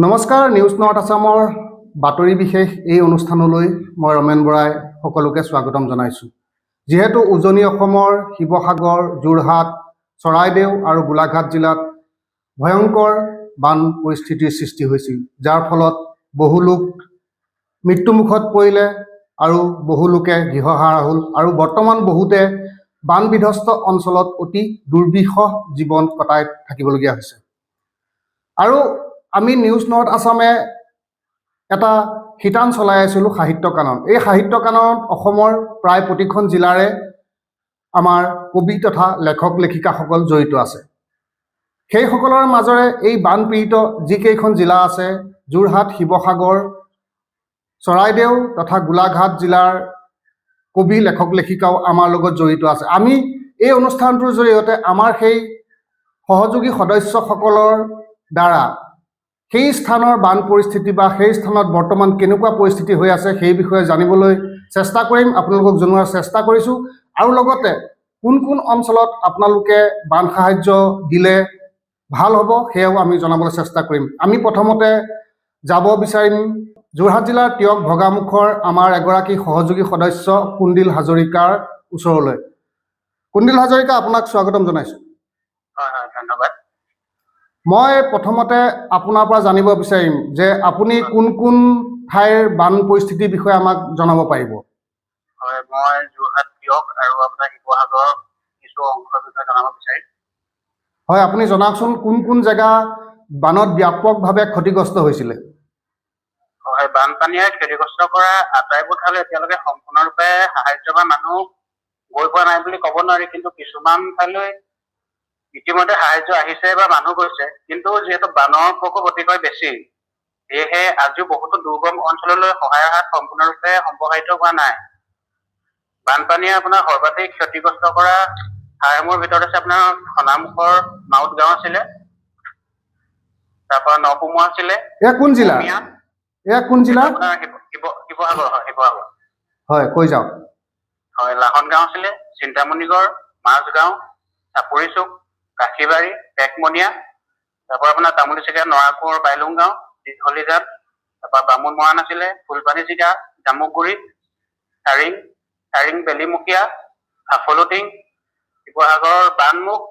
নমস্কাৰ, news north আছামৰ বাতৰি বিশেষ এই অনুষ্ঠানলৈ মই ৰমেন বৰাই সকলোকে স্বাগতম জনাইছোঁ। যিহেতু উজনি অসমৰ শিৱসাগৰ, যোৰহাট, চৰাইদেউ আৰু গোলাঘাট জিলাত ভয়ংকৰ বান পৰিস্থিতিৰ সৃষ্টি হৈছিল, যাৰ ফলত বহু লোক মৃত্যুমুখত পৰিলে আৰু বহু লোকে গৃহহাৰা হ'ল আৰু বৰ্তমান বহুতে বান বিধ্বস্ত অঞ্চলত অতি দুৰ্বিষহ জীৱন কটাই থাকিবলগীয়া হৈছে। আৰু আমি নিউজ নৰ্থ আছামে এটা শিতান চলাই আছিলোঁ সাহিত্য কানন। এই সাহিত্য কাননত অসমৰ প্ৰায় প্ৰতিখন জিলাৰে আমাৰ কবি তথা লেখক লেখিকাসকল জড়িত আছে। সেইসকলৰ মাজৰে এই বানপীড়িত যিকেইখন জিলা আছে, যোৰহাট, শিৱসাগৰ, চৰাইদেউ তথা গোলাঘাট জিলাৰ কবি লেখক লেখিকাও আমাৰ লগত জড়িত আছে। আমি এই অনুষ্ঠানটোৰ জৰিয়তে আমাৰ সেই সহযোগী সদস্যসকলৰ দ্বাৰা সেই স্থানৰ বান পৰিস্থিতি বা সেই স্থানত বৰ্তমান কেনেকুৱা পৰিস্থিতি হৈ আছে সেই বিষয়ে জানিবলৈ চেষ্টা কৰিম, আপোনালোকক জনোৱাৰ চেষ্টা কৰিছোঁ। আৰু লগতে কোন কোন অঞ্চলত আপোনালোকে বান সাহায্য দিলে ভাল হ'ব সেয়াও আমি জনাবলৈ চেষ্টা কৰিম। আমি প্ৰথমতে যাব বিচাৰিম যোৰহাট জিলাৰ টিয়ক ভগামুখৰ আমাৰ এগৰাকী সহযোগী সদস্য কুণ্ডিল হাজৰিকাৰ ওচৰলৈ। কুণ্ডিল হাজৰিকা, আপোনাক স্বাগতম জনাইছোঁ। ধন্যবাদ। মই প্ৰথমতে আপোনাৰ পৰা জানিব বিচাৰিম যে আপুনি কোন কোন ঠাইৰ বান পৰিস্থিতিৰ বিষয়ে আমাক জনাব পাৰিব? হয়, মই যোৰহাট টিয়ক আৰু আপোনাৰ শিৱসাগৰ কিছু অংশৰ বিষয়ে জনাব বিচাৰিম। হয়, আপুনি জনাওকচোন কোন কোন জেগা বানত ব্যাপকভাৱে ক্ষতিগ্ৰস্ত হৈছিলে? হয়, বানপানীয়ে ক্ষতিগ্ৰস্ত কৰা আটাইবোৰ ঠাইলৈ এতিয়ালৈকে সম্পূৰ্ণৰূপে সাহায্য বা মানুহ গৈ পোৱা নাই বুলি ক'ব নোৱাৰি, কিন্তু কিছুমান ঠাইলৈ ইতিমধ্যে সাহায্য আহিছে বা মানুহ গৈছে। কিন্তু যিহেতু বানৰ প্ৰকোপ অতিকৈ বেছি, সেয়েহে আজিও বহুতো দুৰ্গম অঞ্চললৈ সহায়ৰ হাত সম্পূৰ্ণৰূপে সম্প্ৰসাৰিত হোৱা নাই। বানপানীয়ে আপোনাৰ সৰ্বাধিক ক্ষতিগ্ৰস্ত কৰা ঠাইসমূহৰ ভিতৰত আছে আপোনাৰ খনামুখৰ মাউত গাঁও আছিলে, তাৰপৰা নপুমুৱা আছিলে। এয়া কোন জিলা? আপোনাৰ শিৱসাগৰ। হয়, শিৱসাগৰ। হয়, কৈ যাওক। হয়, লাহন গাঁও আছিলে, চিন্তামণিগড়, মাজগাঁও, চাপৰিচুক, কাশীবাৰী, পেকমনীয়া, তাৰপৰা আপোনাৰ তামুলীচিগা, নৰাকোঁৱৰ, বাইলুং গাঁও, দীঘলীজান, তাৰপৰা বামুণ মৰাণ আছিলে, ফুলপানী চিগা, জামুকগুৰি, চাৰিং বেলিমুখীয়া, আফলুটিং, শিৱসাগৰ বানমুখ,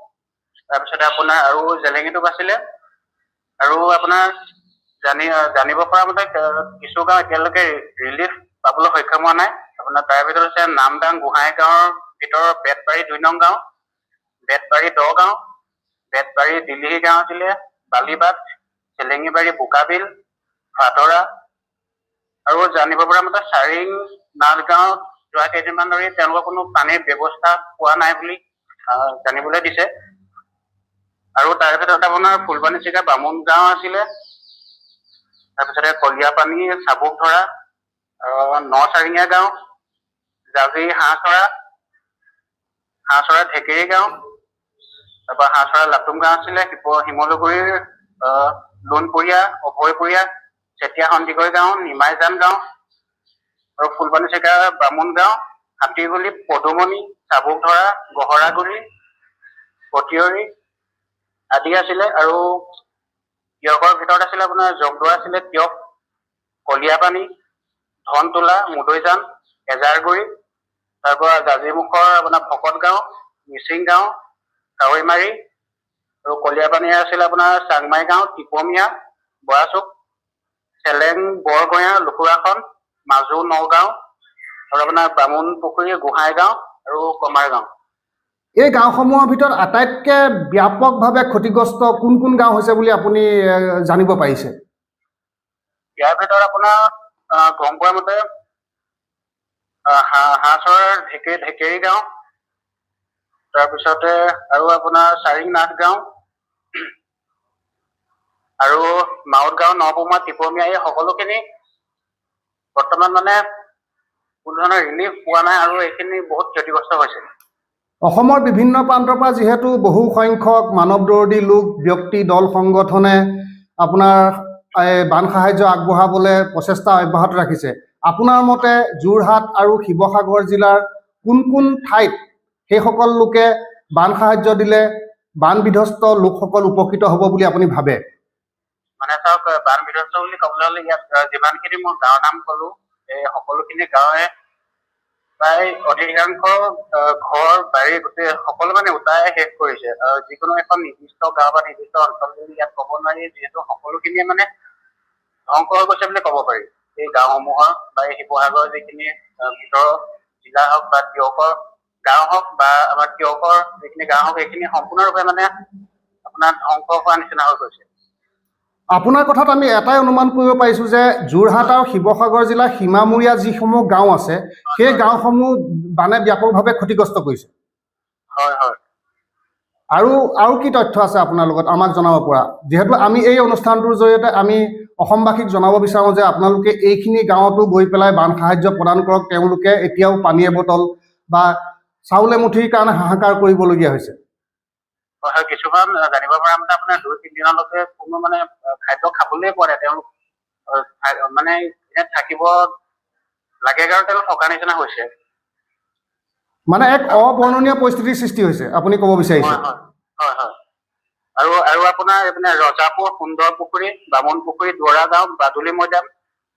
তাৰপিছতে আপোনাৰ আৰু জেলেঙিটোপ আছিলে। আৰু আপোনাৰ জানিব পৰা মতে কিছু গাঁও এতিয়ালৈকে ৰিলিফ পাবলৈ সক্ষম হোৱা নাই। আপোনাৰ তাৰ ভিতৰত আছে নামদাং গোহাঁই গাঁৱৰ ভিতৰত বেতবাৰী ২ নং গাঁও, বেতবাৰী ১০ গাঁও, বেতবাৰী দিলিহি গাঁও আছিলে, বালিবাট, চেলেঙিবাৰী বোকাবিল, ভাদৰা। আৰু জানিব পৰা মতে চাৰিং নাথগাঁও যোৱা কেইদিনমান ধৰি তেওঁলোকৰ কোনো পানীৰ ব্যৱস্থা পোৱা নাই বুলি জানিবলৈ দিছে। আৰু তাৰ ভিতৰত আপোনাৰ ফুলপানী চিগা বামুণ গাঁও আছিলে, তাৰপিছতে কলিয়াপানী, চাবুক ধৰা, নচাৰিঙীয়া গাঁও, জাজি হাঁহচৰা ঢেকেৰী গাঁও, তাৰপৰা হাঁহচৰা লাটুম গাঁও আছিলে, শিমলুগুৰিৰ লোণপুৰীয়া, অভয়পুৰীয়া, চেতিয়া সন্দিকৈ গাঁও, নিমাইজান গাঁও, আৰু ফুলপানী চিগা বামুণ গাঁও, হাতীগুলি, পদুমণি, চাবুক ধৰা, গহৰাগুৰি, পটিয়ৰী আদি আছিলে। আৰু টিয়কৰ ভিতৰত আছিলে আপোনাৰ জগদুৱা আছিলে, টিয়ক, কলিয়াপানী, ধনতোলা, মুদৈজান, এজাৰগুৰি, তাৰপৰা জাজিমুখৰ আপোনাৰ ভকত গাঁও, মিচিং গাঁও, কাৱৈমাৰী, আৰু কলিয়াপানী আছিলে আপোনাৰ চাংমাই গাঁও, টিপমীয়া, বৰাচুক, চেলেং বৰগঞা, লুকুৰাখন, মাজু নগাঁও, আৰু আপোনাৰ বামুণ পুখুৰী, গোহাঁই গাঁও আৰু কমাৰ গাঁও। এই গাঁওসমূহৰ ভিতৰত আটাইতকৈ ব্যাপকভাৱে ক্ষতিগ্ৰস্ত কোন কোন গাঁও হৈছে বুলি আপুনি জানিব পাৰিছে? ইয়াৰ ভিতৰত আপোনাৰ গম পোৱা মতে হাঁহচৰাৰ ঢেকেৰী গাঁও, তাৰপিছতে আৰু আপোনাৰ চাৰিং নাথ গাঁও আৰু মাউত গাঁও, নপুমা, টিপমীয়া, এই সকলোখিনি বৰ্তমান মানে কোনো ধৰণৰ ৰিলিফ পোৱা নাই আৰু এইখিনি বহুত ক্ষতিগ্ৰস্ত হৈছে। অসমৰ বিভিন্ন প্ৰান্তৰ পৰা যিহেতু বহু সংখ্যক মানৱদৰ্দী লোক, ব্যক্তি, দল, সংগঠনে আপোনাৰ বান সাহায্য আগবঢ়াবলৈ প্ৰচেষ্টা অব্যাহত ৰাখিছে, আপোনাৰ মতে যোৰহাট আৰু শিৱসাগৰ জিলাৰ কোন কোন ঠাইত সেইসকল লোকে বান সাহায্য দিলে বান বিধ্বস্ত লোকসকল উপকৃত হ'ব বুলি আপুনি ভাবে? মানে চাওক বান বিধ্বস্ত বুলি ক'বলৈ হ'লে ইয়াত যিমানখিনি মই গাঁৱৰ নাম ক'লো এই সকলোখিনি গাঁৱে প্ৰায় অধিকাংশ ঘৰ বাৰী গোটেই সকলো মানে উটাই শেষ কৰিছে। যিকোনো এখন নিৰ্দিষ্ট গাঁও বা নিৰ্দিষ্ট অঞ্চল বুলি ইয়াত ক'ব নোৱাৰি, যিহেতু সকলোখিনিয়ে মানে ধ্বংস হৈ গৈছে বুলি ক'ব পাৰি। এই গাঁওসমূহৰ বা এই শিৱসাগৰৰ যিখিনি ভিতৰৰ জিলা হওক বা তিয়কৰ গাঁও হওক বা আমাৰ তিয়কৰ যিখিনি গাঁও হওক এইখিনি সম্পূৰ্ণৰূপে মানে আপোনাৰ ধ্বংস হোৱা নিচিনা হৈ গৈছে। আপোনাৰ কথাত আমি এটাই অনুমান কৰিব পাৰিছোঁ যে যোৰহাট আৰু শিৱসাগৰ জিলাৰ সীমামূৰীয়া যিসমূহ গাঁও আছে সেই গাঁওসমূহ বানে ব্যাপকভাৱে ক্ষতিগ্ৰস্ত কৰিছে। হয় হয়। আৰু কি তথ্য আছে আপোনাৰ লগত আমাক জনাব পৰা, যিহেতু আমি এই অনুষ্ঠানটোৰ জৰিয়তে আমি অসমবাসীক জনাব বিচাৰোঁ যে আপোনালোকে এইখিনি গাঁৱতো গৈ পেলাই বান সাহায্য প্ৰদান কৰক। তেওঁলোকে এতিয়াও পানীৰ বটল বা চাউল এমুঠিৰ কাৰণে হাহাকাৰ কৰিবলগীয়া হৈছে। হয়, কিছুমান জানিব পৰা মতে আপোনাৰ 2-3 দিনলৈকে কোনো মানে খাদ্য খাবলৈ পোৱা নাই। তেওঁলোক মানে ইয়াত থাকিব লাগে কাৰণ তেওঁলোক থকা নিচিনা হৈছে। মানে এক অবৰ্ণনীয় পৰিস্থিতিৰ সৃষ্টি হৈছে আপুনি ক'ব বিচাৰিছে। হয় হয়। আৰু আপোনাৰ এইপিনে ৰজাপুৰ, সুন্দৰ পুখুৰী, বামুণ পুখুৰী, দুৱৰা গাঁও, বাদুলি মৈদাম,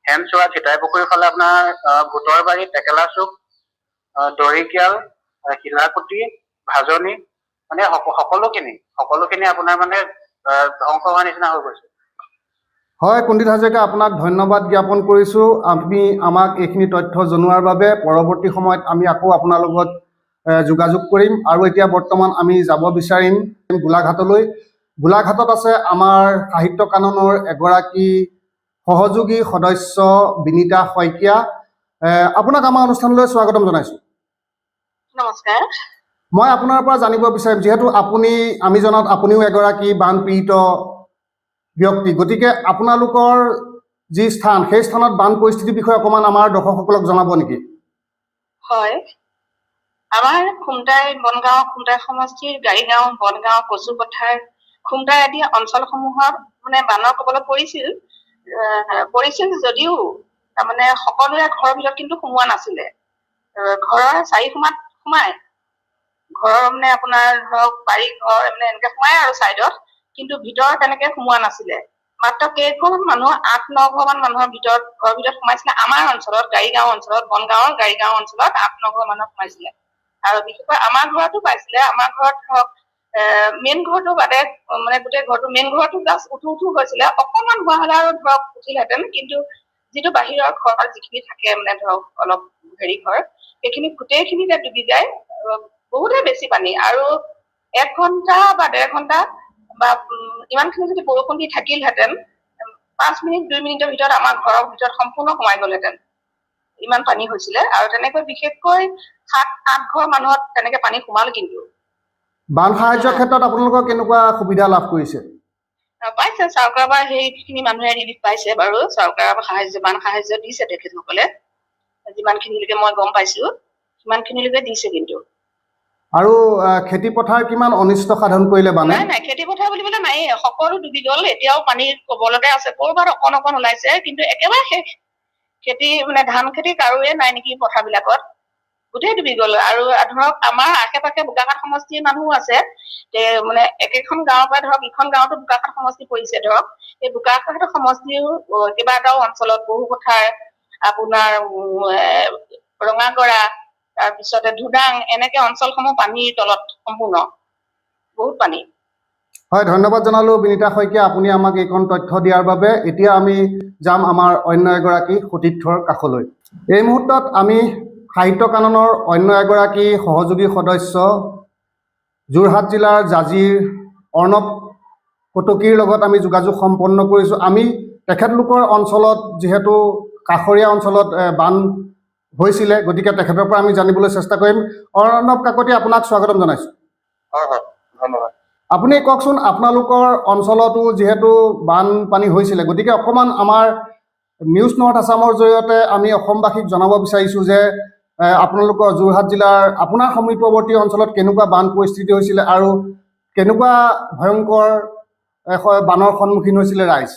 হেমচোৱা, চিতাই পুখুৰীৰ ফালে আপোনাৰ ভূতৰবাৰী, টেকেলা চুক, দৰিকিয়াল, শিলাকুটি, ভাজনি মানে সকলোখিনি আপোনাৰ মানে ধ্বংস হোৱাৰ নিচিনা হৈ গৈছে। হয় কুণ্ডিত হাজৰিকা, আপোনাক ধন্যবাদ জ্ঞাপন কৰিছোঁ। আপুনি আমাক এইখিনি তথ্য জনোৱাৰ বাবে। পৰৱৰ্তী সময়ত আমি আকৌ আপোনাৰ লগত যোগাযোগ কৰিম। আৰু এতিয়া বৰ্তমান আমি যাব বিচাৰিম গোলাঘাটলৈ। গোলাঘাটত আছে আমাৰ সাহিত্য কাননৰ এগৰাকী সহযোগী সদস্য বিনীতা শইকীয়া। আপোনাক আমাৰ অনুষ্ঠানলৈ স্বাগতম জনাইছোঁ। নমস্কাৰ। মই আপোনাৰ পৰা জানিব বিচাৰিম, যিহেতু আমি জনাত আপুনিও এগৰাকী বানপীড়িত ব্যক্তি, গতিকে আপোনালোকৰ যি স্থান সেই স্থানত বান পৰিস্থিতিৰ বিষয়ে অকণমান আমাৰ দৰ্শকসকলক জনাব নেকি? হয়, আমাৰ খুমটাই বনগাঁও, খুমটাই সমষ্টিৰ গাড়ীগাঁও, বনগাঁও, কচুপথাৰ, খুমটাই আদি অঞ্চলসমূহত মানে বানৰ কবলত পৰিছিল যদিও তাৰমানে সকলোৰে ঘৰৰ ভিতৰত কিন্তু সোমোৱা নাছিলে। ঘৰৰ চাৰিসীমাত সোমাই, ঘৰৰ মানে আপোনাৰ ধৰক বাৰী ঘৰ মানে এনেকে সোমাই আৰু চাইডত, কিন্তু ভিতৰত তেনেকে সোমোৱা নাছিলে। মাত্ৰ কেইঘৰমান মানুহ 8-9 ঘৰমান মানুহৰ ঘৰৰ ভিতৰত সোমাইছিলে। আমাৰ অঞ্চলত গাড়ীগাঁও অঞ্চলত, বনগাঁৱৰ গাড়ীগাঁও অঞ্চলত 8-9 ঘৰ মানুহ সোমাইছিলে। আৰু বিশেষকৈ আমাৰ ঘৰতো পাইছিলে। আমাৰ ঘৰত ধৰক মেইন ঘৰটো বাদে মানে গোটেই ঘৰটো মেইন ঘৰটো জাষ্ট উঠো হৈছিলে। অকণমান হোৱা হলে আৰু ধৰক উঠিলহেঁতেন, কিন্তু যিটো বাহিৰৰ ঘৰ যিখিনি থাকে মানে ধৰক অলপ হেৰি ঘৰ, সেইখিনি গোটেইখিনিতে ডুবি যায়। বহুতে বেছি পানী, আৰু 1 ঘণ্টা বা 1.5 ঘণ্টা বা ইমানখিনি যদি বৰষুণ দি থাকিলহেঁতেন, 5 মিনিট 2 মিনিটৰ ভিতৰত আমাৰ ঘৰৰ ভিতৰত সম্পূৰ্ণ সোমাই গলহেঁতেন, ইমান পানী হৈছিলে। আৰু তেনেকৈ বিশেষকৈ 7-8 ঘৰ মানুহত তেনেকে পানী সোমাল। কিন্তু বান সাহায্যৰ ক্ষেত্ৰত আপোনালোকৰ কেনেকুৱা সুবিধা লাভ কৰিছে? পাইছে, চৰকাৰৰ পৰা সেইখিনি মানুহে ৰিলিফ পাইছে বাৰু। চৰকাৰৰ পৰা বান সাহায্য দিছে তেখেতসকলে, যিমানখিনিলৈকে মই গম পাইছো সিমানখিনিলৈকে দিছে। কিন্তু আৰু খেতি পথাৰ কিমান অনিষ্ট সাধন কৰিলে বানে? নাই, খেতি পথাৰ বুলিবলৈ নাইয়ে, সকলো ডুবি গল। এতিয়াও পানীৰ কবলতে আছে, কৰবাত অকণ ওলাইছে, কিন্তু একেবাৰে শেষ। খেতি মানে ধান খেতি কাৰোৱে নাই নেকি পথাৰবিলাকত, গোটেই ডুবি গল। আৰু ধৰক আমাৰ আশে পাশে বোকাখাট সমষ্টিৰ মানুহো আছে। মানে একেখন গাঁৱৰ পৰা ধৰক ইখন গাঁৱতো বোকাখাট সমষ্টি পৰিছে। ধৰক এই বোকাখাট সমষ্টিও কেইবাটাও অঞ্চলত, বহু পথাৰ, আপোনাৰ ৰঙাগড়া, তাৰপিছতে ধুডাং, এনেকে অঞ্চলসমূহ পানীৰ তলত সম্পূৰ্ণ, বহুত পানী। হয়, ধন্যবাদ জনালোঁ বিনীতা শইকীয়া, আপুনি আমাক এইখন তথ্য দিয়াৰ বাবে। এতিয়া আমি যাম আমাৰ অন্য এগৰাকী সতীৰ্থৰ কাষলৈ। এই মুহূৰ্তত আমি সাহিত্য কাননৰ অন্য এগৰাকী সহযোগী সদস্য যোৰহাট জিলাৰ জাজিৰ অৰ্ণৱ কটকীৰ লগত আমি যোগাযোগ সম্পন্ন কৰিছোঁ। আমি তেখেতলোকৰ অঞ্চলত, যিহেতু কাষৰীয়া অঞ্চলত বান হৈছিলে, গতিকে তেখেতৰ পৰা আমি জানিবলৈ চেষ্টা কৰিম। অৰ্ণৱ কাকতি, আপোনাক স্বাগতম জনাইছোঁ। হয় হয়, ধন্যবাদ। আপুনি কওকচোন, আপোনালোকৰ অঞ্চলতো যিহেতু বানপানী হৈছিলে, গতিকে অকণমান আমাৰ নিউজ নৰ্থ আছামৰ জৰিয়তে আমি অসমবাসীক জনাব বিচাৰিছোঁ যে আপোনালোকৰ যোৰহাট জিলাৰ আপোনাৰ সমীপৱৰ্তী অঞ্চলত কেনেকুৱা বান পৰিস্থিতি হৈছিলে আৰু কেনেকুৱা ভয়ংকৰ বানৰ সন্মুখীন হৈছিলে ৰাইজ?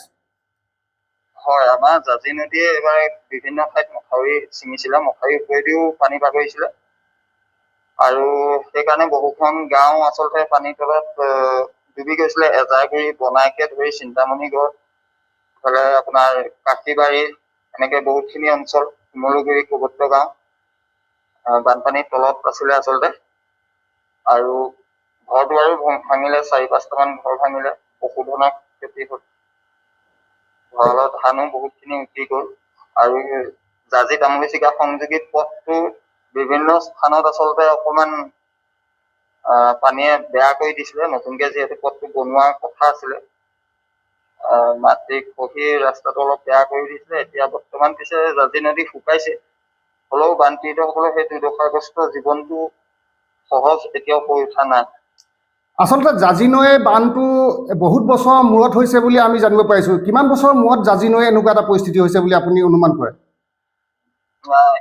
হয়, আমাৰ জাজি নদীয়ে এইবাৰ বিভিন্ন ঠাইত মথাউৰি ছিঙিছিলে, মথাউৰি ওপৰেদিও পানী বাগৰিছিলে, আৰু সেইকাৰণে বহুখন গাঁও আচলতে পানীৰ তলত ডুবি গৈছিলে। এজাগুৰি, বনাইকে ধৰি চিন্তামণি গড়, ইফালে আপোনাৰ কাশীবাৰী, এনেকে বহুতখিনি অঞ্চল, শিমলুগুৰি, কবত্ত গাঁও বানপানীৰ তলত আছিলে আচলতে। আৰু ঘৰ দুৱাৰো ভাঙিলে, 4-5টামান ঘৰ ভাঙিলে, পশুধনৰ ক্ষতি হ'ল, ভঁৰালৰ ধানো বহুতখিনি উটি গ'ল। আৰু জাজি তামুলীচিগা সংযোগী পথটো বিভিন্ন স্থানত আচলতে অকণমান পানীয়ে বেয়া কৰি দিছিলে। নতুনকে যিহেতু পথটো বনোৱাৰ কথা আছিলে, মাটি খহি ৰাস্তাটো অলপ বেয়া কৰি দিছিলে। এতিয়া বৰ্তমান পিছে জাজি নদী শুকাইছে, হ'লেও বানপীড়িতসকলৰ সেই দুৰ্দশাগ্ৰস্ত জীৱনটো সহজ এতিয়াও হৈ উঠা নাই। আচলতে জাজি নৈৰ বানটো বহুত বছৰৰ মূৰত হৈছে বুলি আমি জানিব পাৰিছোঁ। কিমান বছৰৰ মূৰত জাজি নৈ এনেকুৱা এটা পৰিস্থিতি হৈছে বুলি আপুনি অনুমান কৰে?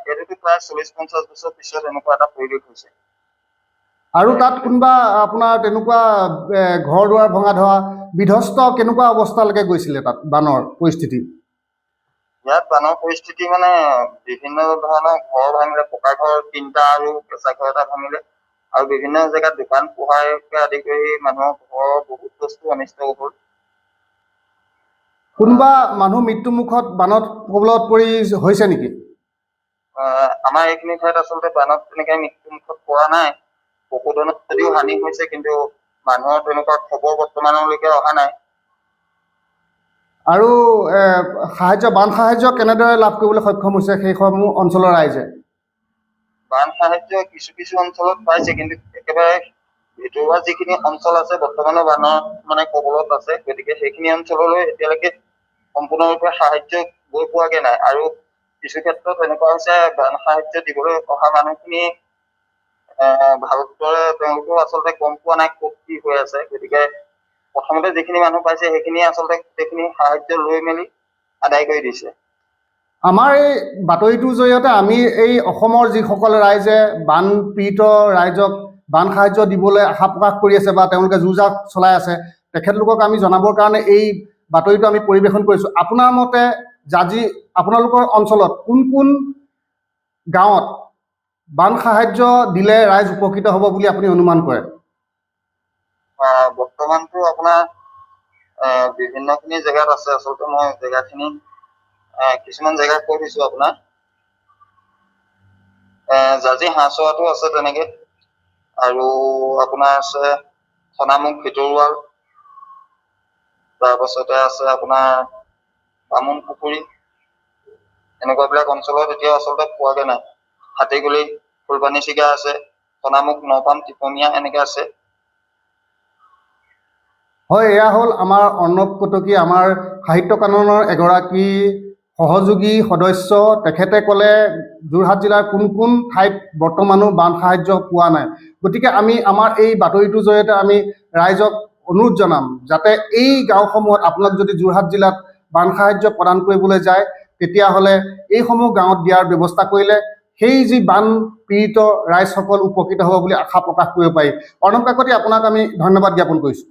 এইটোতো প্ৰায় 40-50 বছৰ পিছত এনেকুৱা এটা পৰিৱেশ হৈছে। আৰু তাত কোনোবা আপোনাৰ তেনেকুৱা ঘৰ দুৱাৰ ভঙা ধৰা বিধ্বস্ত কেনেকুৱা অৱস্থালৈকে গৈছিলে তাত বানৰ পৰিস্থিতি? ইয়াত বানৰ পৰিস্থিতি মানে বিভিন্ন ধৰণৰ ঘৰ ভাঙিলে, পকা ঘৰ 3টা আৰু কেঁচা ঘৰ এটা ভাঙিলে। আৰু বিভিন্ন জেগাত দোকান পোহাৰকে আদি কৰি মানুহৰ ঘৰৰ বহুত বস্তু অনিষ্ট হ'ল। কোনোবা মানুহ মৃত্যুমুখত বানত কবলত পৰি হৈছে নেকি? আমাৰ এইখিনি ঠাইত আচলতে বানত তেনেকে মৃত্যুমুখত পৰা নাই। পশুধনত যদিও হানি হৈছে, কিন্তু মানুহৰ তেনেকুৱা খবৰ বৰ্তমানলৈকে অহা নাই। আৰু বান সাহায্য কেনেদৰে লাভ কৰিবলৈ সক্ষম হৈছে সেইসমূহ অঞ্চলৰ ৰাইজে? বান সাহায্য কিছু কিছু অঞ্চলত পাইছে, কিন্তু একেবাৰে ভিতৰুৱা যিখিনি অঞ্চল আছে বৰ্তমানো বানৰ মানে কবলত আছে। গতিকে সেইখিনি অঞ্চললৈ এতিয়ালৈকে সম্পূৰ্ণৰূপে সাহায্য গৈ পোৱাগে নাই। আৰু কিছু ক্ষেত্ৰত এনেকুৱা হৈছে, বান সাহায্য দিবলৈ অহা মানুহখিনি ভালদৰে তেওঁলোকেও আচলতে গম পোৱা নাই ক'ত কি হৈ আছে। গতিকে প্ৰথমতে যিখিনি মানুহ পাইছে সেইখিনিয়ে আচলতে গোটেইখিনি সাহায্য লৈ মেলি আদায় কৰি দিছে। আমাৰ এই বাতৰিটোৰ জৰিয়তে আমি এই অসমৰ যিসকল ৰাইজে বানপীড়িত ৰাইজক বান সাহায্য দিবলৈ আশা প্ৰকাশ কৰি আছে বা তেওঁলোকে যুঁজাক চলাই আছে, তেখেতলোকক আমি জনাবৰ কাৰণে এই বাতৰিটো আমি পৰিৱেশন কৰিছোঁ। আপোনাৰ মতে আপোনালোকৰ অঞ্চলত কোন কোন গাঁৱত বান সাহায্য দিলে ৰাইজ উপকৃত হ'ব বুলি আপুনি অনুমান কৰে? বৰ্তমানতো আপোনাৰ বিভিন্নখিনি জেগাত আছে। আচলতে মই জেগাখিনি কিছুমান জেগা কৈ দিছো আপোনাৰ। জাজি হাঁহচৰাটো আছে তেনেকে, আৰু আপোনাৰ আছে সোণামুখ ভিতৰুৱাল, তাৰপাছতে আছে আপোনাৰ বামুণ পুখুৰী। এনেকুৱাবিলাক অঞ্চলত এতিয়াও আচলতে পোৱাগে নাই। হাতীগুলি, ফুলপানীচিগা আছে, সোণামুখ, নপাম, টিপমীয়া এনেকে আছে। হয়, এয়া হ'ল আমাৰ অৰ্ণৱ কটকী, আমাৰ সাহিত্য কাননৰ এগৰাকী সহযোগী সদস্য। তেখেতে ক'লে যোৰহাট জিলাৰ কোন কোন ঠাইত বৰ্তমানো বান সাহায্য পোৱা নাই। গতিকে আমি আমাৰ এই বাতৰিটোৰ জৰিয়তে আমি ৰাইজক অনুৰোধ জনাম যাতে এই গাঁওসমূহত আপোনাক যদি যোৰহাট জিলাত বান সাহায্য প্ৰদান কৰিবলৈ যায়, তেতিয়াহ'লে এইসমূহ গাঁৱত দিয়াৰ ব্যৱস্থা কৰিলে সেই যি বান পীড়িত ৰাইজসকল উপকৃত হ'ব বুলি আশা প্ৰকাশ কৰিব পাৰি। অৰ্ণৱ কাকতি, আপোনাক আমি ধন্যবাদ জ্ঞাপন কৰিছোঁ।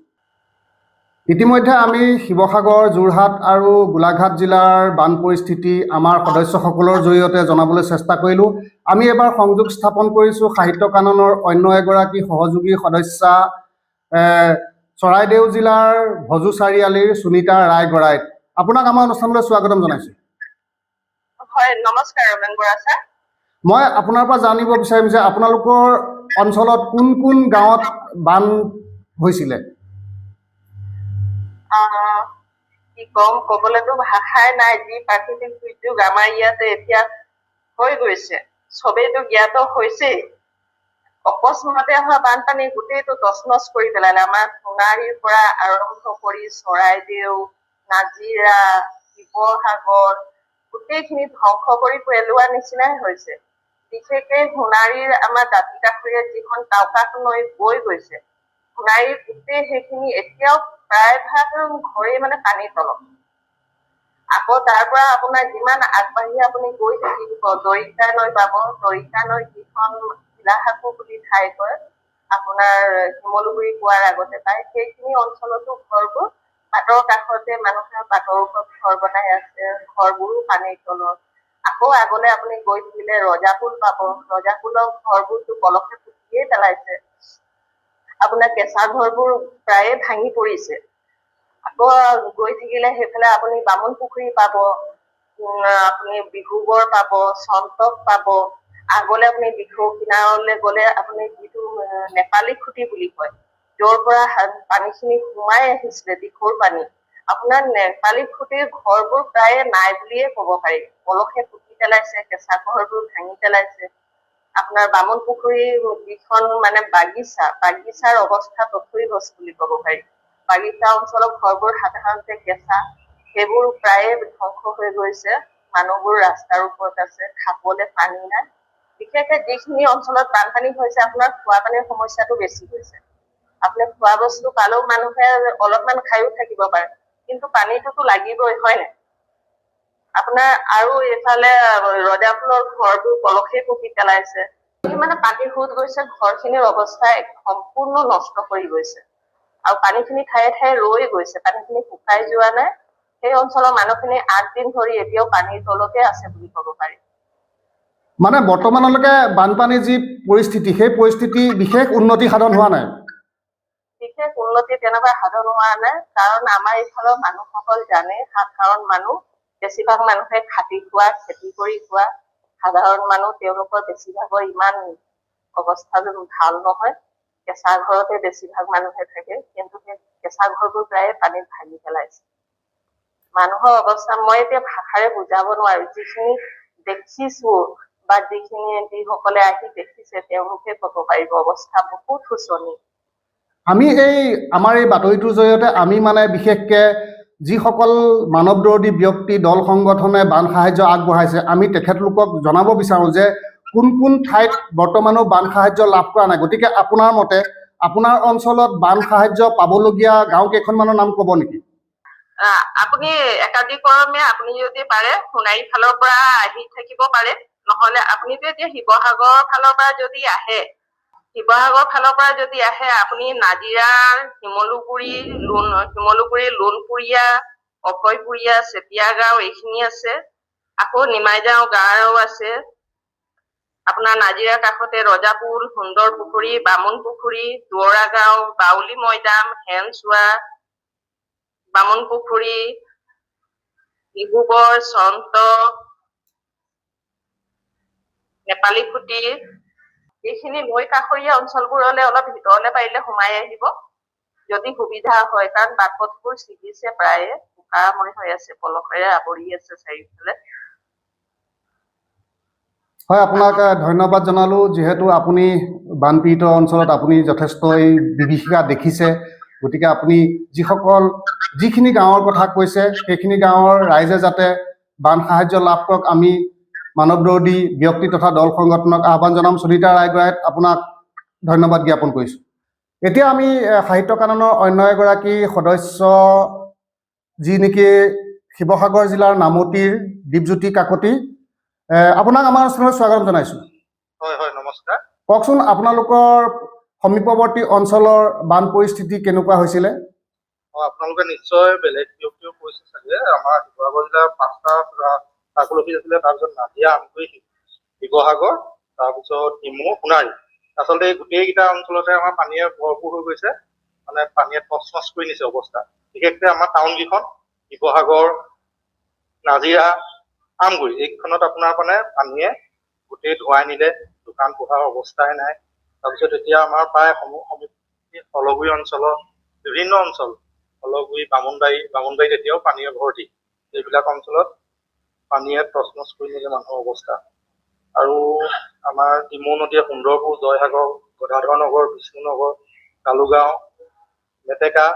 ইতিমধ্যে আমি শিৱসাগৰ, যোৰহাট আৰু গোলাঘাট জিলাৰ বান পৰিস্থিতি আমাৰ সদস্যসকলৰ জৰিয়তে জনাবলৈ চেষ্টা কৰিলোঁ। আমি এবাৰ সংযোগ স্থাপন কৰিছোঁ সাহিত্য কাননৰ অন্য এগৰাকী সহযোগী সদস্যা চৰাইদেউ জিলাৰ ভজু চাৰিআলিৰ সুনীতা ৰায়গৰাইত। আপোনাক আমাৰ অনুষ্ঠানলৈ স্বাগতম জনাইছোঁ। হয়, নমস্কাৰ ৰমেন বৰা ছাৰ। মই আপোনাৰ পৰা জানিব বিচাৰিম যে আপোনালোকৰ অঞ্চলত কোন কোন গাঁৱত বান হৈছিলে? কি কম, কবলৈতো ভাষাই নাই। যি প্ৰাকৃতিক দুৰ্যোগ আমাৰ ইয়াতে এতিয়া হৈ গৈছে, চবেইতো জ্ঞাত হৈছেই। অকস্মাতে হোৱা বানপানী গোটেইটো তছনছ কৰি পেলালে। আমাৰ সোণাৰীৰ পৰা আৰম্ভ কৰি চৰাইদেউ, নাজিৰা, শিৱসাগৰ গোটেইখিনি ধ্বংস কৰি পেলোৱা নিচিনাই হৈছে। বিশেষকে সোণাৰীৰ আমাৰ দাঁতি কাষৰীয়া যিখন টাউকাক নৈ বৈ গৈছে, সোণাৰীৰ গোটেই সেইখিনি এতিয়াও প্ৰায়ভাগ ঘৰেই মানে পানীৰ তলত। আকৌ তাৰ পৰা আপোনাৰ যিমান আগবাঢ়ি আপুনি গৈ থাকিব, দৰিকা নৈ পাব। দৰিকা নৈ যিখন বিলাসাকু বুলি ঠাই কয়, আপোনাৰ শিমলুগুৰি পোৱাৰ আগতে পায়, সেইখিনি অঞ্চলতো ঘৰবোৰ বাটৰ কাষতে মানুহে বাটৰ ওপৰত ঘৰ বনাই আছে, ঘৰবোৰো পানীৰ তলত। আকৌ আগলে আপুনি গৈ থাকিলে ৰজাপুল পাব। ৰজাপুলৰ ঘৰবোৰতো পলসে পুতিয়ে পেলাইছে। আপোনাৰ কেঁচা ঘৰবোৰ প্ৰায়ে ভাঙি পৰিছে। আকৌ গৈ থাকিলে সেইফালে আপুনি বামুণ পুখুৰী পাব, আপুনি বিহুবৰ পাব, চন্তক পাব। আগলে আপুনি দিখৌ কিনাৰলৈ গলে আপুনি যিটো নেপালী খুটি বুলি কয়, যৰ পৰা পানীখিনি সোমাই আহিছিলে দিখৌৰ পানী, আপোনাৰ নেপালী খুটিৰ ঘৰবোৰ প্ৰায়ে নাই বুলিয়ে ক'ব পাৰি। পলসে পুতি পেলাইছে, কেঁচা ঘৰবোৰ ভাঙি পেলাইছে। আপোনাৰ বামুণ পুখুৰীৰ যিখন মানে বাগিচাৰ অৱস্থা তথৈবচ বুলি ক'ব পাৰি। বাগিচা অঞ্চলৰ ঘৰবোৰ সাধাৰণতে কেঁচা, সেইবোৰ প্ৰায়ে ধ্বংস হৈ গৈছে। মানুহবোৰ ৰাস্তাৰ ওপৰত আছে, খাবলৈ পানী নাই। বিশেষকে যিখিনি অঞ্চলত বানপানী হৈছে, আপোনাৰ খোৱা পানীৰ সমস্যাটো বেছি হৈছে। আপুনি খোৱা বস্তু পালেও মানুহে অলপমান খাইও থাকিব পাৰে, কিন্তু পানীটোতো লাগিবই, হয় নাই? আপোনাৰ আৰু এইফালে ৰজাফুলৰ ঘৰবোৰ পলসে পুতি পেলাইছে। মানে পানী সোঁত গৈছে, ঘৰখিনিৰ অৱস্থা সম্পূৰ্ণ নষ্ট কৰি গৈছে। আৰু পানীখিনি ঠায়ে ঠায়ে ৰৈ গৈছে, পানীখিনি শুকাই যোৱা নাই। সেই অঞ্চলৰ মানুহখিনি 8 দিন ধৰি এতিয়াও পানীৰ তলতে আছে বুলি ক'ব পাৰি। মানে বৰ্তমানলৈকে বানপানীৰ যি পৰিস্থিতি, সেই পৰিস্থিতি বিশেষ উন্নতি সাধন হোৱা নাই। বিশেষ উন্নতি তেনেকুৱা সাধন হোৱা নাই, কাৰণ আমাৰ এইফালৰ মানুহসকল জানে, সাধাৰণ মানুহ, বেছিভাগ মানুহে খাটি খোৱা, খেতি কৰি খোৱা সাধাৰণ মানুহ, তেওঁলোকৰ বেছিভাগৰ ইমান অৱস্থা ভাল নহয়। কেঁচা ঘৰতে বেছিভাগ মানুহে থাকে, কিন্তু সেই কেঁচা ঘৰবোৰ প্ৰায়ে পানীত ভাঙি পেলাইছে। মানুহৰ অৱস্থা মই এতিয়া ভাষাৰে বুজাব নোৱাৰো। যিখিনি দেখিছো বা যিসকলে আহি দেখিছে, তেওঁলোকে ক'ব পাৰিব অৱস্থা বহুত শোচনীয়। আমি আমাৰ এই বাতৰিটোৰ জৰিয়তে আমি মানে বিশেষকে যিসকল মানৱদৰ্দী ব্যক্তি, দল সংগঠনে বান সাহায্য আগবঢ়াইছে, আমি তেখেতলোকক জনাব বিচাৰোঁ যে কোন কোন ঠাইত বৰ্তমানো বান সাহায্য লাভ কৰা নাই। গতিকে আপোনাৰ মতে আপোনাৰ অঞ্চলত বান সাহায্য পাবলগীয়া গাঁও কেইখনমানৰ নাম ক'ব নেকি? আপুনি একাধিক্ৰমে আপুনি যদি পাৰে সোণাৰী ফালৰ পৰা আহি থাকিব পাৰে, নহলে আপুনিতো এতিয়া শিৱসাগৰৰ ফালৰ পৰা যদি আহে, আপুনি নাজিৰাৰ শিমলুগুৰি, লোণপুৰীয়া, অভয়পুৰীয়া, চেতিয়া গাঁও এইখিনি আছে। আকৌ নিমাইগাঁও গাঁও আছে। আপোনাৰ নাজিৰাৰ কাষতে ৰজাপুল, সুন্দৰ পুখুৰী, বামুণ পুখুৰী, দুৱৰা গাঁও, বাউলী মৈদাম, হেনচোৱা, বামুণ পুখুৰী, বিহুবৰ, চন্ত, নেপালী খুটি, এইখিনি নৈ কাষৰীয়া অঞ্চলবোৰলে অলপ ভিতৰলে পাৰিলে সোমাই আহিব, যদি সুবিধা হয়। কাৰণ বাট পথবোৰ ছিগিছে, প্ৰায়ে বোকাময় হৈ আছে, পলসেৰে আৱৰি আছে চাৰিওফালে। হয়, আপোনাক ধন্যবাদ জনালোঁ, যিহেতু আপুনি বানপীড়িত অঞ্চলত আপুনি যথেষ্ট এই বিভীষিকা দেখিছে। গতিকে আপুনি যিখিনি গাঁৱৰ কথা কৈছে, সেইখিনি গাঁৱৰ ৰাইজে যাতে বান সাহায্য লাভ কৰক, আমি মানৱদৰ্দী ব্যক্তি তথা দল সংগঠনক আহ্বান জনাম। সুনীতা ৰায়গড়াইত আপোনাক ধন্যবাদ জ্ঞাপন কৰিছোঁ। এতিয়া আমি সাহিত্য কাননৰ অন্য এগৰাকী সদস্য, যি নেকি শিৱসাগৰ জিলাৰ নামতিৰ দীপজ্যোতি কাকতি, আপোনাক আমাৰ অনুষ্ঠানত স্বাগতম জনাইছোঁ। হয় হয়, নমস্কাৰ। কওকচোন, আপোনালোকৰ সমীপৱৰ্তী অঞ্চলৰ বান পৰিস্থিতি কেনেকুৱা হৈছিলে? আপোনালোকে নিশ্চয় বেলেগ ব্যক্তিও কৈছে চাগে। আমাৰ শিৱসাগৰ জিলাৰ 5টা চাৰ্কল অফিচ আছিলে, তাৰপিছত নাজিৰা, আমগুৰি, শিৱসাগৰ, তাৰপিছত ডিমৌ, সোণাৰী। আচলতে এই গোটেইকেইটা অঞ্চলতে আমাৰ পানীয়ে ভৰপূৰ হৈ গৈছে, মানে পানীয়ে তছনছ কৰি নিছে অৱস্থা। বিশেষকৈ আমাৰ টাউন কেইখন শিৱসাগৰ, নাজিৰা, আমগুৰি, এইকেইখনত আপোনাৰ মানে পানীয়ে গোটেই ধোৱাই নিলে, দোকান পোহাৰ অৱস্থাই নাই। তাৰপিছত এতিয়া আমাৰ প্ৰায় হলগুৰি অঞ্চলৰ বিভিন্ন অঞ্চল, হলগুৰি, বামুণবাৰীত এতিয়াও পানীয়ে ভৰ্তি। এইবিলাক অঞ্চলত পানীয়ে তছনছ কৰি নিলে মানুহৰ অৱস্থা। আৰু আমাৰ ডিমৌ নদীয়ে সুন্দৰপুৰ, জয়সাগৰ, গদাধৰ নগৰ, বিষ্ণুনগৰ, কালুগাঁও, মেটেকা,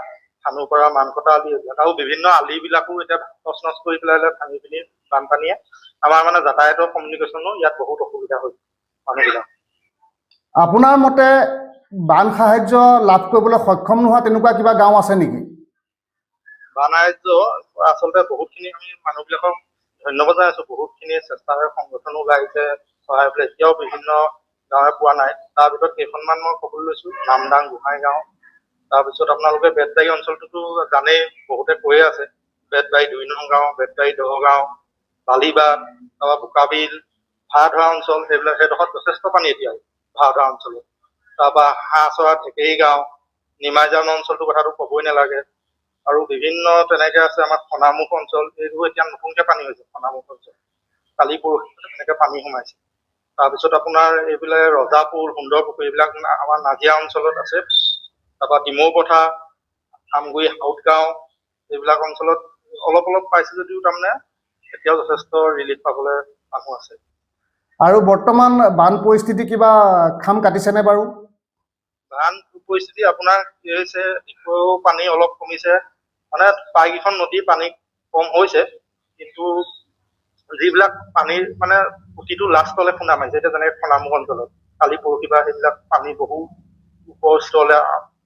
থানুপাৰা, মানকটা আদি এইবিলাক, আৰু বিভিন্ন আলিবিলাকো এতিয়া তছনছ কৰি পেলাইলে ভাঙি পিনি বানপানীয়ে। আমাৰ মানে যাতায়াতৰ কমিউনিকেশ্যনো ইয়াত বহুত অসুবিধা হৈছে মানুহবিলাক। আপোনাৰ মতে বান সাহায্য লাভ কৰিবলৈ সক্ষম নোহোৱা তেনেকুৱা কিবা গাঁও আছে নেকি? বান সাহায্য আচলতে বহুতখিনি আমি মানুহবিলাকক ধন্যবাদ জনাইছোঁ। বহুতখিনি চেষ্টাৰে সংগঠনো ওলাইছে সহায় পেলাই, এতিয়াও বিভিন্ন গাঁৱে পোৱা নাই। তাৰ ভিতৰত কেইখনমান মই ক'বলৈ লৈছোঁ। নামদাং, গোহাঁইগাঁও, তাৰপিছত আপোনালোকে বেতবাৰী অঞ্চলটোতো জানেই, বহুতে কৈয়ে আছে। বেতবাৰী 2 নং গাঁও, বেতবাৰী 10 গাঁও, বালিবাট, তাৰপৰা বোকাবিল, ভাড়াধৰা অঞ্চল, সেইডোখৰত যথেষ্ট পানী এতিয়াও ভাড়াধৰা অঞ্চলত। তাৰপৰা হাঁহচৰা, ঢেকেৰী গাঁও, নিমাইজান অঞ্চলটোৰ কথাটো ক'বই নালাগে। আৰু বিভিন্ন তেনেকে আছে আমাৰ খনামুখ অঞ্চল, এইবোৰ এতিয়া নতুনকে পানী হৈছে। খনামুখ অঞ্চল কালি পৰহি তেনেকে পানী সোমাইছে। তাৰপিছত আপোনাৰ এইবিলাক ৰজাপুৰ, সুন্দৰপুখুৰী, এইবিলাক আমাৰ নাজিয়া অঞ্চলত আছে। তাৰপৰা ডিমৌ পথাৰ, আমগুৰি, হাউটগাঁও, এইবিলাক অঞ্চলত অলপ অলপ পাইছে যদিও তাৰমানে এতিয়াও যথেষ্ট ৰিলিফ পাবলৈ মানুহ আছে। আৰু বৰ্তমান বান পৰিস্থিতি কিবা খাম কাটিছেনে বাৰু? বান পৰিস্থিতি আপোনাৰ কি হৈছে, দিখৌ পানী অলপ কমিছে, মানে প্ৰায়কেইখন নদীৰ পানী কম হৈছে, কিন্তু যিবিলাক পানীৰ মানে প্ৰতিটো লাষ্টলে খুন্দা মাৰিছে, এতিয়া যেনেকে খনামুখ অঞ্চলত কালি পৰহি বা সেইবিলাক পানী বহু ওপৰ স্তৰলৈ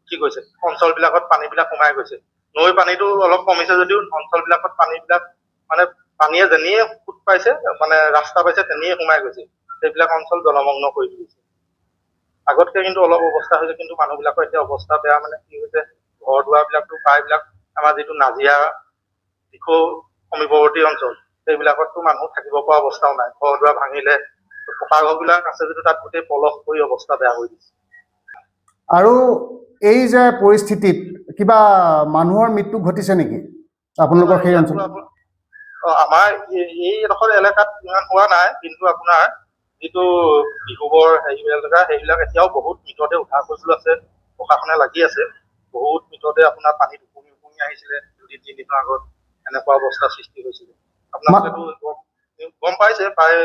উঠি গৈছে। অঞ্চলবিলাকত পানীবিলাক সোমাই গৈছে। নৈৰ পানীটো অলপ কমিছে যদিও অঞ্চলবিলাকত পানীবিলাক মানে পানীয়ে যেনিয়ে সোঁত পাইছে, মানে ৰাস্তা পাইছে, তেনিয়ে সোমাই গৈছে। সেইবিলাক অঞ্চল জলমগ্ন কৰি তুলিছে। আগতকে কিন্তু অলপ অৱস্থা হৈছে, কিন্তু মানুহবিলাকৰ এতিয়া অৱস্থা বেয়া। মানে কি হৈছে, ঘৰ দুৱাৰবিলাকতো প্ৰায়বিলাক আমাৰ যিটো নাজিয়া দিখৌ সমীপৱৰ্তী অঞ্চল, সেইবিলাকততো মানুহ থাকিব পৰা অৱস্থাও নাই। ঘৰ দুৱাৰ ভাঙিলে, পকা ঘৰবিলাক আছে যদিও তাত গোটেই পলস পৰি অৱস্থা বেয়া হৈ দিছে। আৰু এই যে পৰিস্থিতিত কিবা মানুহৰ মৃত্যু ঘটিছে নেকি আপোনালোকৰ সেই অঞ্চলত? আমাৰ এইডোখৰ এলেকাত ইমান হোৱা নাই, কিন্তু আপোনাৰ যিটো বিহুবৰ এলেকা, সেইবিলাক এতিয়াও বহুত মৃতদেহ উদ্ধাৰ কৰিবলৈ আছে। প্ৰশাসনে লাগি আছে। বহুত মৃতদেহ আপোনাৰ পানীত উপঙি উপঙি আহিছিলে 2-3 দিনৰ আগত, এনেকুৱা অৱস্থাৰ সৃষ্টি হৈছিলে। আপোনালোকেতো গম পাইছে, প্ৰায়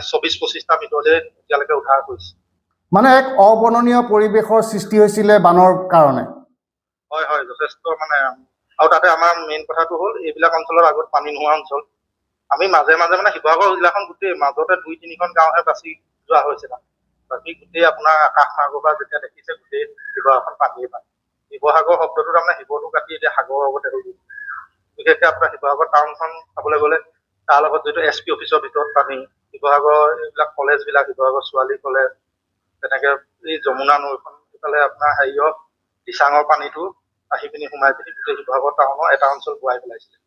24-25টা মৃতদেহ এতিয়ালৈকে উদ্ধাৰ কৰিছে। মানে এক অবৰ্ণনীয় পৰিৱেশৰ সৃষ্টি হৈছিলে বানৰ কাৰণে। হয় হয়, যথেষ্ট মানে। আৰু তাতে আমাৰ মেইন কথাটো হ'ল, এইবিলাক অঞ্চলৰ আগত পানী নোহোৱা অঞ্চল। আমি মাজে মাজে মানে শিৱসাগৰ জিলাখন গোটেই মাজতে 2-3খন গাঁৱহে বাচি যোৱা হৈছে তাত। বাকী গোটেই আপোনাৰ আকাশ মাৰ্গৰ পৰা যেতিয়া দেখিছে, গোটেই শিৱসাগৰখন পানীয়ে পানী। শিৱসাগৰ শব্দটো তাৰমানে শিৱটো কাটি এতিয়া সাগৰৰ লগতে হৈ গৈছে। বিশেষকৈ আপোনাৰ শিৱসাগৰ টাউনখন চাবলৈ গ'লে, তাৰ লগত যিটো SP অফিচৰ ভিতৰত পানী, শিৱসাগৰ এইবিলাক কলেজবিলাক, শিৱসাগৰ ছোৱালী কলেজ, তেনেকে এই যমুনা নৈখন, এইফালে আপোনাৰ হেৰিয়ৰ দিচাঙৰ পানীটো আহি পিনি সোমাই পিনি গোটেই শিৱসাগৰ টাউনৰ এটা অঞ্চল বুৱাই পেলাইছিলে।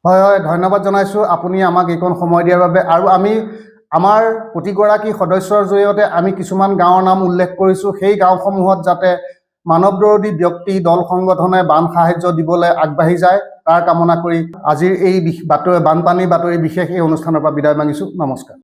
হয় হয়, ধন্যবাদ জনাইছোঁ আপুনি আমাক এইকণ সময় দিয়াৰ বাবে। আৰু আমি আমাৰ প্ৰতিগৰাকী সদস্যৰ জৰিয়তে আমি কিছুমান গাঁৱৰ নাম উল্লেখ কৰিছোঁ। সেই গাঁওসমূহত যাতে মানৱদৰদী ব্যক্তি, দল সংগঠনে বান সাহায্য দিবলৈ আগবাঢ়ি যায়, তাৰ কামনা কৰি আজিৰ এই বাতৰি, বানপানী বাতৰি বিশেষ এই অনুষ্ঠানৰ পৰা বিদায় মাগিছোঁ। নমস্কাৰ।